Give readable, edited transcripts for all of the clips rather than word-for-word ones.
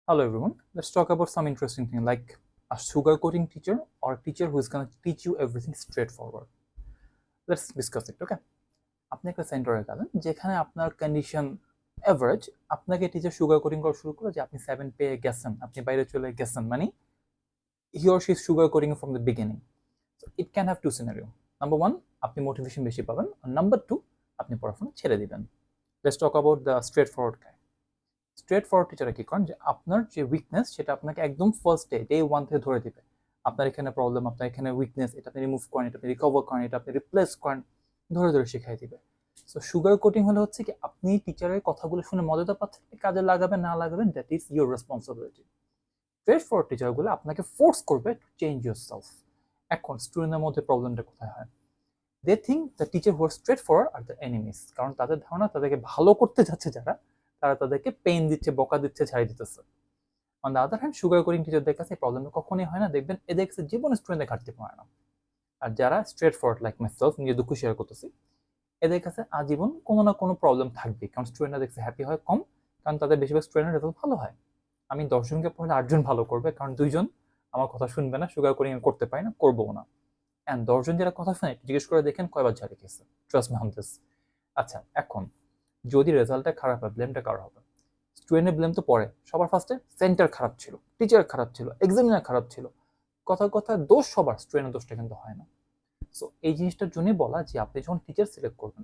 Hello everyone. Let's talk about some interesting thing like a sugarcoating teacher or a teacher who is going to teach you everything straightforward. Let's discuss it, okay? আপনি একটা সেন্টারে গেলেন যেখানে আপনার condition average, আপনাকে teacher sugar coating করা শুরু করলো যে আপনি 7 পেয়ে গেছেন, আপনি বাইরে চলে গেছেন, মানে he or she sugar coating from the beginning. So it can have to scenario. Number one, আপনি মোটিভেশন বেশি পাবেন, আর নাম্বার টু, আপনি পড়াশোনা ছেড়ে দিবেন। Let's talk about the straight forward guy. Straight forward টিচাররা কি করেন যে আপনার যে উইকনেস সেটা আপনাকে একদম ফার্স্ট ডে ওয়ান থেকে ধরে দিবে। আপনার এখানে প্রবলেম, আপনার এখানে উইকনেস, এটা আপনি রিমুভ করেন, এটা আপনি রিকভার করেন, এটা আপনি রিপ্লেস করেন, ধরে ধরে শিখাই দিবে। সো সুগার কোটিং হলে হচ্ছে কি আপনি টিচারের কথাগুলো শুনে মজাটা পাচ্ছেন, কাজে লাগাবেন না লাগাবেন that is your responsibility. Straight forward টিচারগুলো আপনাকে ফোর্স করবে টু চেঞ্জ ইউর সেলফ। এখন স্টুডেন্টের মধ্যে প্রবলেমটা কোথায় হয়? They think the teacher who are straightforward are the enemies, কারণ তাদের ধারণা তাদেরকে ভালো করতে যাচ্ছে যারা, তারা তাদেরকে পেইন দিচ্ছে, বকা দিচ্ছে, ছাড়ি দিতেছে। On the other hand sugar coating টিচারদের কাছে প্রবলেমটা কখনোই হয় না, দেখবেন এদের কাছে জীবন স্টুডেন্টদের ঘাটতি পড়ে না। আর যারা স্ট্রেট ফরওয়ার্ড লাইক মাইসেলফ, নিজের দুঃখ শেয়ার করতেছি, এদের কাছে আজীবন কোনো না কোনো প্রবলেম থাকবে, কারণ স্টুডেন্টরা দেখছে হ্যাপি হয় কম, কারণ তাদের বেশিরভাগ স্টুডেন্টের রেজাল্ট ভালো হয়। আমি 10 জনকে পড়লে 8 জন ভালো করবে, কারণ 2 জন আমার কথা শুনবে না, সুগার কোটিং করতে পারি না, করবো না। অ্যান্ড 10 জন যারা কথা শুনে জিজ্ঞেস করে দেখেন কয়বার ঝাড়ি খেয়েছে, ট্রাস্ট মি অন দিস। আচ্ছা, এখন যদি রেজাল্টটা খারাপ হয়, ব্লেমটা কার হবে? স্টুডেন্টের ব্লেম তো পরে, সবার ফার্স্টে সেন্টার খারাপ ছিল, টিচার খারাপ ছিল, এক্সামিনার খারাপ ছিল, কথা কথা দোষ সবার, স্টুডেন্টের দোষটা কিন্তু হয় না। সো এই জিনিসটার জন্যই বলা যে আপনি যখন টিচার সিলেক্ট করবেন,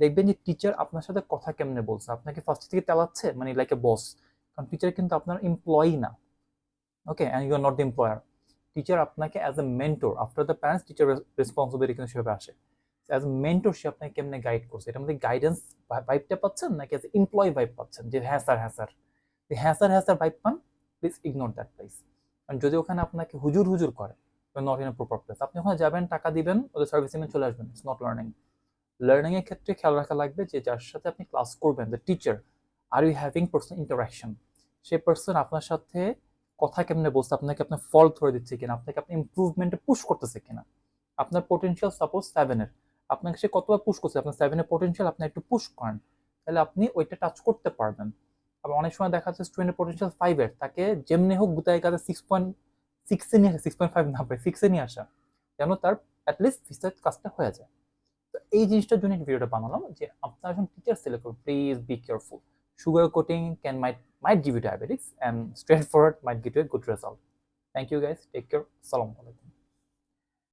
দেখবেন যে টিচার আপনার সাথে কথা কেমনে বলছে, আপনাকে ফার্স্ট থেকে তেলাচ্ছে, মানে লাইক এ বস। কারণ টিচার কিন্তু আপনার এমপ্লয়ি না, okay, and you are not the employer. Teacher আপনাকে as a mentor, after the parents teacher responsibility কিন্তু সেভাবে আসে। অ্যাজ এ মেন্টর সে আপনাকে কেমনে গাইড করছে, এটার মধ্যে গাইডেন্স ভাইবটা পাচ্ছেন নাকি অ্যাজ এমপ্লয়ি ভাইব পাচ্ছেন, যে হ্যাঁ স্যার হ্যাঁ স্যার, হ্যাঁ স্যার হ্যাঁ স্যার ভাইব পান, প্লিজ ইগনোর দ্যাট প্লেস। কারণ যদি ওখানে আপনাকে হুজুর হুজুর করে, not in a proper place. আপনি ওখানে যাবেন, টাকা দিবেন, ওদের সার্ভিসিং চলে আসবেন, ইটস নট লার্নিং। লার্নিং এর ক্ষেত্রে খেয়াল রাখা লাগবে যে যার সাথে আপনি ক্লাস করবেন, the teacher, are you having personal interaction, সেই পার্সন আপনার সাথে কথা কেমনে বলছে, আপনাকে আপনার ফল্ট ধরে দিচ্ছে কিনা, আপনাকে আপনি ইম্প্রুভমেন্টে পুশ করতেছে কিনা। আপনার পোটেনশিয়াল সাপোজ 7-এর, আপনাকে সে কতবার পুশ করছে, আপনার 7-এর পোটেনশিয়াল আপনি একটু পুশ করেন, তাহলে আপনি ওইটা টাচ করতে পারবেন। আবার অনেক সময় দেখা যাচ্ছে স্টুডেন্টের পোটেনশিয়াল 5-এর, তাকে যেমনি হোক গুতায় কাছে 6.6-এ নিয়ে আসা, 6.5 না পায় 6-এ নিয়ে আসা, যেন তার অ্যাটলিস্ট ফিসের কাজটা হয়ে যায়। তো এই জিনিসটার জন্য ভিডিওটা বানালাম যে আপনারা যখন টিচার সিলেক্ট করুন, please be careful. Sugar coating can might give you diabetics, and straightforward might get you a good result. Thank you guys, take care, আসসালামু আলাইকুম।